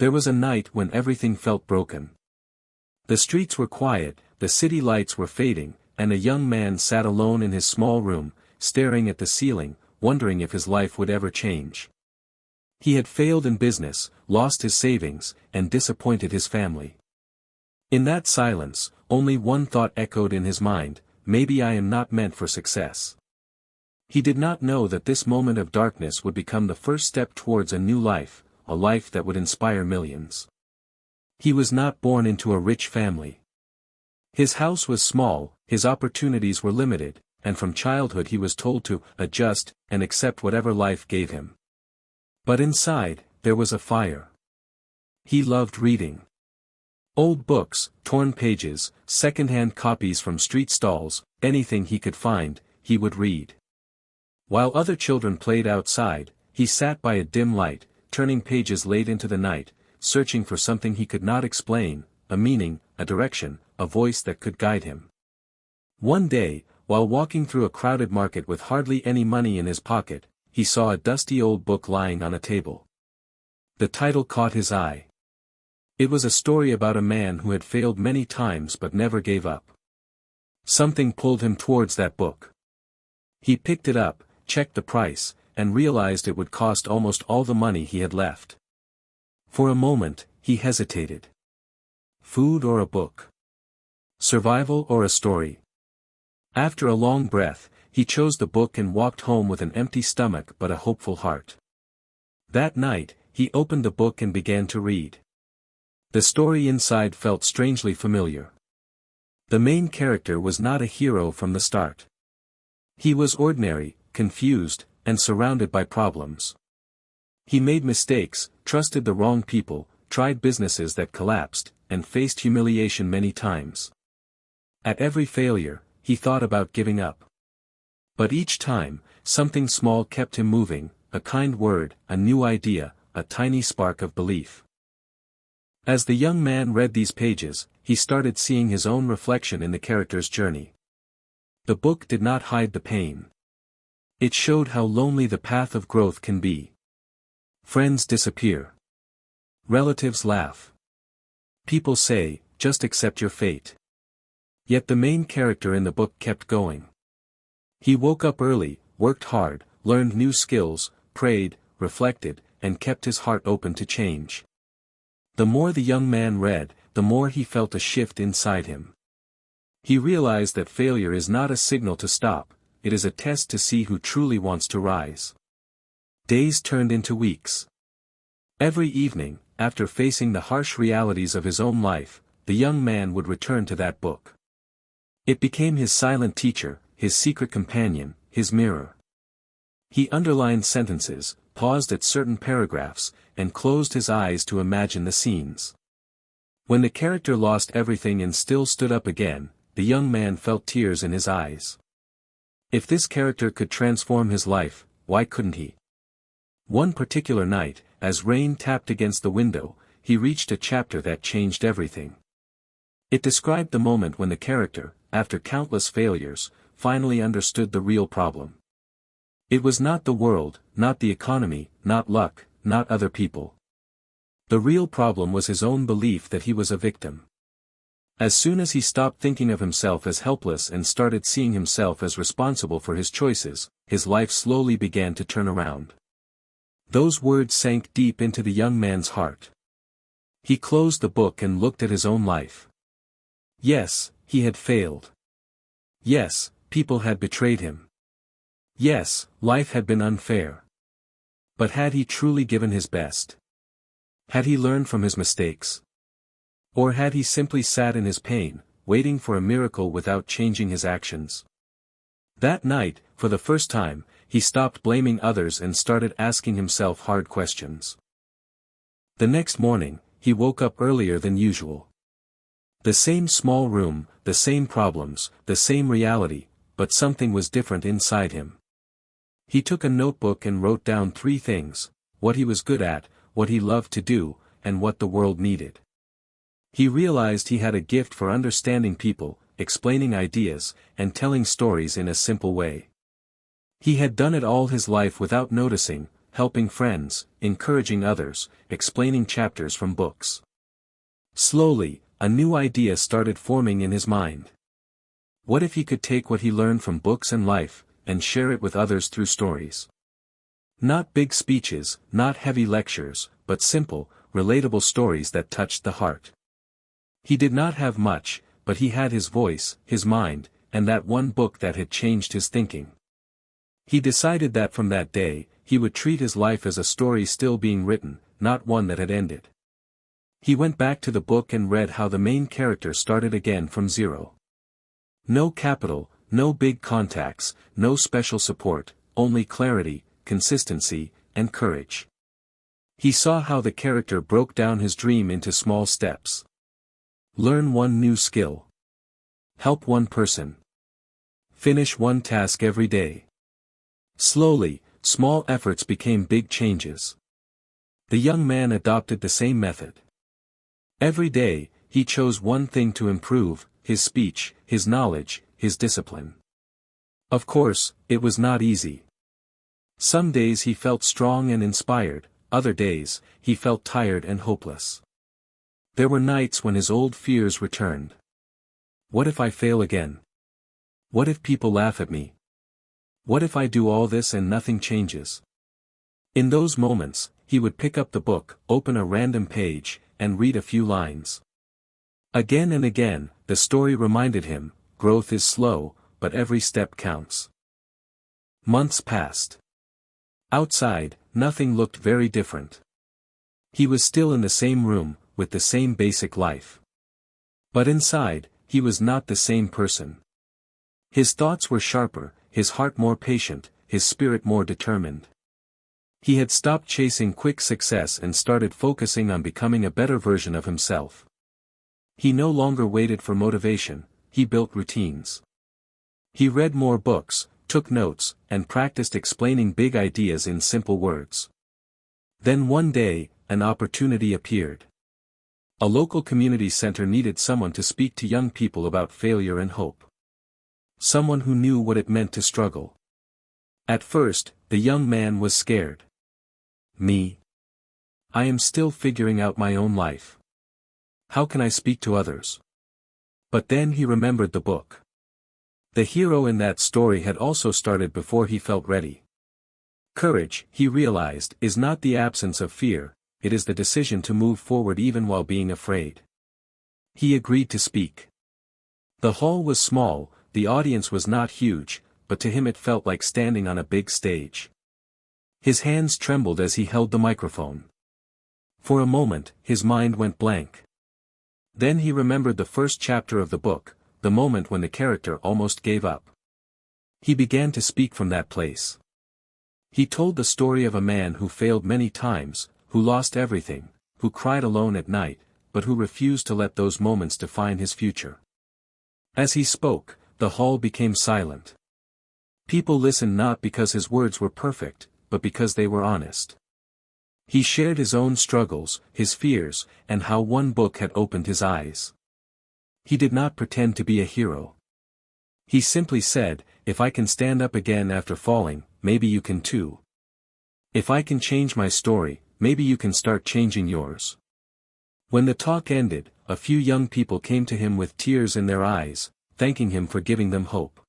There was a night when everything felt broken. The streets were quiet, the city lights were fading, and a young man sat alone in his small room, staring at the ceiling, wondering if his life would ever change. He had failed in business, lost his savings, and disappointed his family. In that silence, only one thought echoed in his mind: maybe I am not meant for success. He did not know that this moment of darkness would become the first step towards a new life, a life that would inspire millions. He was not born into a rich family. His house was small, his opportunities were limited, and from childhood he was told to adjust and accept whatever life gave him. But inside, there was a fire. He loved reading. Old books, torn pages, second-hand copies from street stalls, anything he could find, he would read. While other children played outside, he sat by a dim light, turning pages late into the night, searching for something he could not explain, a meaning, a direction, a voice that could guide him. One day, while walking through a crowded market with hardly any money in his pocket, he saw a dusty old book lying on a table. The title caught his eye. It was a story about a man who had failed many times but never gave up. Something pulled him towards that book. He picked it up, checked the price, and realized it would cost almost all the money he had left. For a moment, he hesitated. Food or a book? Survival or a story? After a long breath, he chose the book and walked home with an empty stomach but a hopeful heart. That night, he opened the book and began to read. The story inside felt strangely familiar. The main character was not a hero from the start. He was ordinary, confused, and surrounded by problems. He made mistakes, trusted the wrong people, tried businesses that collapsed, and faced humiliation many times. At every failure, he thought about giving up. But each time, something small kept him moving, a kind word, a new idea, a tiny spark of belief. As the young man read these pages, he started seeing his own reflection in the character's journey. The book did not hide the pain. It showed how lonely the path of growth can be. Friends disappear. Relatives laugh. People say, just accept your fate. Yet the main character in the book kept going. He woke up early, worked hard, learned new skills, prayed, reflected, and kept his heart open to change. The more the young man read, the more he felt a shift inside him. He realized that failure is not a signal to stop, it is a test to see who truly wants to rise. Days turned into weeks. Every evening, after facing the harsh realities of his own life, the young man would return to that book. It became his silent teacher, his secret companion, his mirror. He underlined sentences, paused at certain paragraphs, and closed his eyes to imagine the scenes. When the character lost everything and still stood up again, the young man felt tears in his eyes. If this character could transform his life, why couldn't he? One particular night, as rain tapped against the window, he reached a chapter that changed everything. It described the moment when the character, after countless failures, finally understood the real problem. It was not the world, not the economy, not luck, not other people. The real problem was his own belief that he was a victim. As soon as he stopped thinking of himself as helpless and started seeing himself as responsible for his choices, his life slowly began to turn around. Those words sank deep into the young man's heart. He closed the book and looked at his own life. Yes, he had failed. Yes, people had betrayed him. Yes, life had been unfair. But had he truly given his best? Had he learned from his mistakes? Or had he simply sat in his pain, waiting for a miracle without changing his actions? That night, for the first time, he stopped blaming others and started asking himself hard questions. The next morning, he woke up earlier than usual. The same small room, the same problems, the same reality, but something was different inside him. He took a notebook and wrote down 3 things: what he was good at, what he loved to do, and what the world needed. He realized he had a gift for understanding people, explaining ideas, and telling stories in a simple way. He had done it all his life without noticing, helping friends, encouraging others, explaining chapters from books. Slowly, a new idea started forming in his mind. What if he could take what he learned from books and life, and share it with others through stories? Not big speeches, not heavy lectures, but simple, relatable stories that touched the heart. He did not have much, but he had his voice, his mind, and that one book that had changed his thinking. He decided that from that day, he would treat his life as a story still being written, not one that had ended. He went back to the book and read how the main character started again from zero. No capital, no big contacts, no special support, only clarity, consistency, and courage. He saw how the character broke down his dream into small steps. Learn one new skill. Help one person. Finish one task every day. Slowly, small efforts became big changes. The young man adopted the same method. Every day, he chose one thing to improve: his speech, his knowledge, his discipline. Of course, it was not easy. Some days he felt strong and inspired, other days, he felt tired and hopeless. There were nights when his old fears returned. What if I fail again? What if people laugh at me? What if I do all this and nothing changes? In those moments, he would pick up the book, open a random page, and read a few lines. Again and again, the story reminded him, growth is slow, but every step counts. Months passed. Outside, nothing looked very different. He was still in the same room, with the same basic life. But inside, he was not the same person. His thoughts were sharper, his heart more patient, his spirit more determined. He had stopped chasing quick success and started focusing on becoming a better version of himself. He no longer waited for motivation, he built routines. He read more books, took notes, and practiced explaining big ideas in simple words. Then one day, an opportunity appeared. A local community center needed someone to speak to young people about failure and hope. Someone who knew what it meant to struggle. At first, the young man was scared. Me? I am still figuring out my own life. How can I speak to others? But then he remembered the book. The hero in that story had also started before he felt ready. Courage, he realized, is not the absence of fear, it is the decision to move forward even while being afraid. He agreed to speak. The hall was small, the audience was not huge, but to him it felt like standing on a big stage. His hands trembled as he held the microphone. For a moment, his mind went blank. Then he remembered the first chapter of the book, the moment when the character almost gave up. He began to speak from that place. He told the story of a man who failed many times, who lost everything, who cried alone at night, but who refused to let those moments define his future. As he spoke, the hall became silent. People listened not because his words were perfect, but because they were honest. He shared his own struggles, his fears, and how one book had opened his eyes. He did not pretend to be a hero. He simply said, "If I can stand up again after falling, maybe you can too. If I can change my story, maybe you can start changing yours." When the talk ended, a few young people came to him with tears in their eyes, thanking him for giving them hope.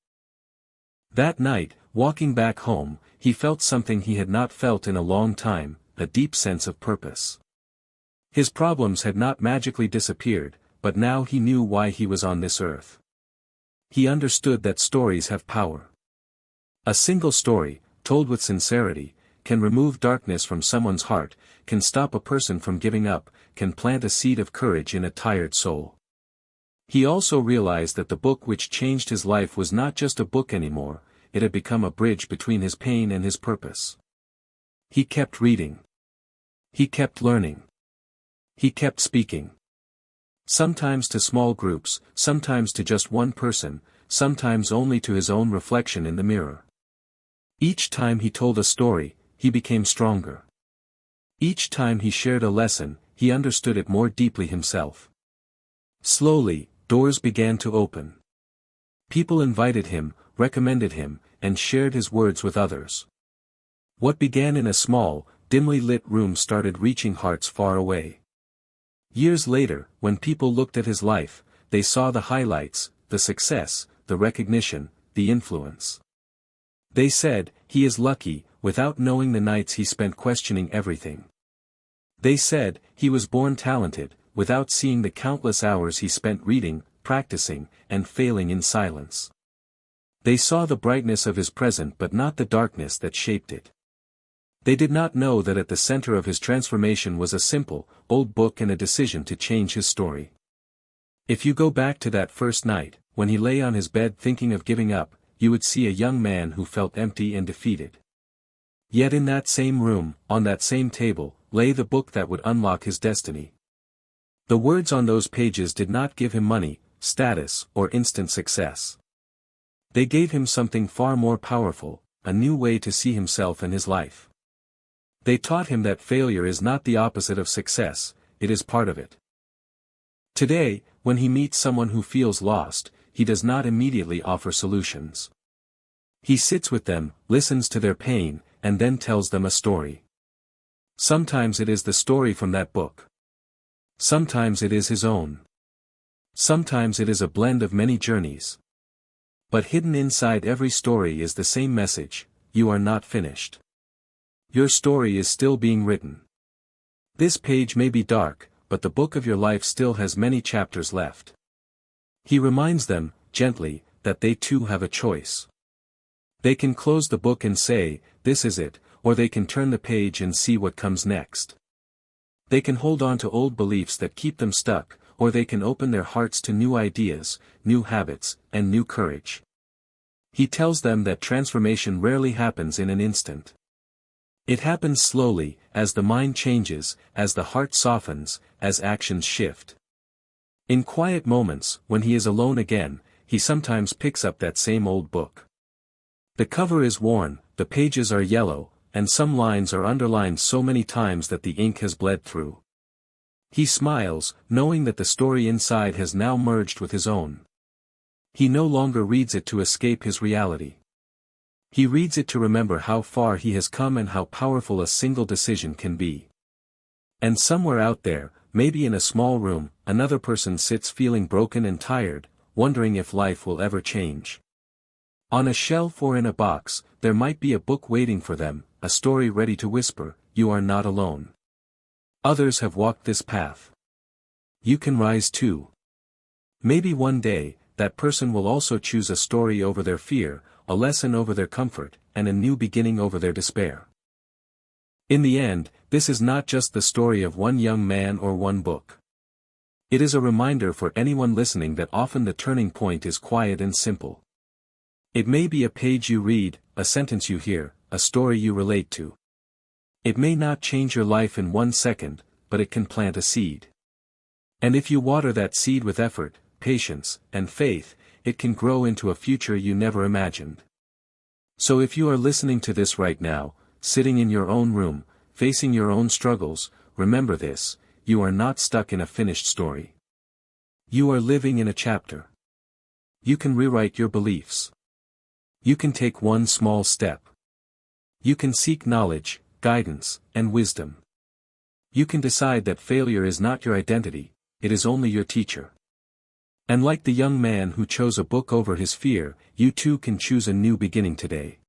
That night, walking back home, he felt something he had not felt in a long time, a deep sense of purpose. His problems had not magically disappeared, but now he knew why he was on this earth. He understood that stories have power. A single story, told with sincerity, can remove darkness from someone's heart, can stop a person from giving up, can plant a seed of courage in a tired soul. He also realized that the book which changed his life was not just a book anymore, it had become a bridge between his pain and his purpose. He kept reading. He kept learning. He kept speaking. Sometimes to small groups, sometimes to just one person, sometimes only to his own reflection in the mirror. Each time he told a story, he became stronger. Each time he shared a lesson, he understood it more deeply himself. Slowly, doors began to open. People invited him, recommended him, and shared his words with others. What began in a small, dimly lit room started reaching hearts far away. Years later, when people looked at his life, they saw the highlights, the success, the recognition, the influence. They said, "He is lucky," without knowing the nights he spent questioning everything. They said, "He was born talented," without seeing the countless hours he spent reading, practicing, and failing in silence. They saw the brightness of his present but not the darkness that shaped it. They did not know that at the center of his transformation was a simple, old book and a decision to change his story. If you go back to that first night, when he lay on his bed thinking of giving up, you would see a young man who felt empty and defeated. Yet in that same room, on that same table, lay the book that would unlock his destiny. The words on those pages did not give him money, status, or instant success. They gave him something far more powerful, a new way to see himself and his life. They taught him that failure is not the opposite of success, it is part of it. Today, when he meets someone who feels lost, he does not immediately offer solutions. He sits with them, listens to their pain, and then tells them a story. Sometimes it is the story from that book. Sometimes it is his own. Sometimes it is a blend of many journeys. But hidden inside every story is the same message: you are not finished. Your story is still being written. This page may be dark, but the book of your life still has many chapters left. He reminds them, gently, that they too have a choice. They can close the book and say, "This is it," or they can turn the page and see what comes next. They can hold on to old beliefs that keep them stuck, or they can open their hearts to new ideas, new habits, and new courage. He tells them that transformation rarely happens in an instant. It happens slowly, as the mind changes, as the heart softens, as actions shift. In quiet moments, when he is alone again, he sometimes picks up that same old book. The cover is worn, the pages are yellow, and some lines are underlined so many times that the ink has bled through. He smiles, knowing that the story inside has now merged with his own. He no longer reads it to escape his reality. He reads it to remember how far he has come and how powerful a single decision can be. And somewhere out there, maybe in a small room, another person sits feeling broken and tired, wondering if life will ever change. On a shelf or in a box, there might be a book waiting for them, a story ready to whisper, "You are not alone. Others have walked this path. You can rise too." Maybe one day, that person will also choose a story over their fear, a lesson over their comfort, and a new beginning over their despair. In the end, this is not just the story of one young man or one book. It is a reminder for anyone listening that often the turning point is quiet and simple. It may be a page you read, a sentence you hear, a story you relate to. It may not change your life in 1 second, but it can plant a seed. And if you water that seed with effort, patience, and faith, it can grow into a future you never imagined. So if you are listening to this right now, sitting in your own room, facing your own struggles, remember this: you are not stuck in a finished story. You are living in a chapter. You can rewrite your beliefs. You can take one small step. You can seek knowledge, guidance, and wisdom. You can decide that failure is not your identity, it is only your teacher. And like the young man who chose a book over his fear, you too can choose a new beginning today.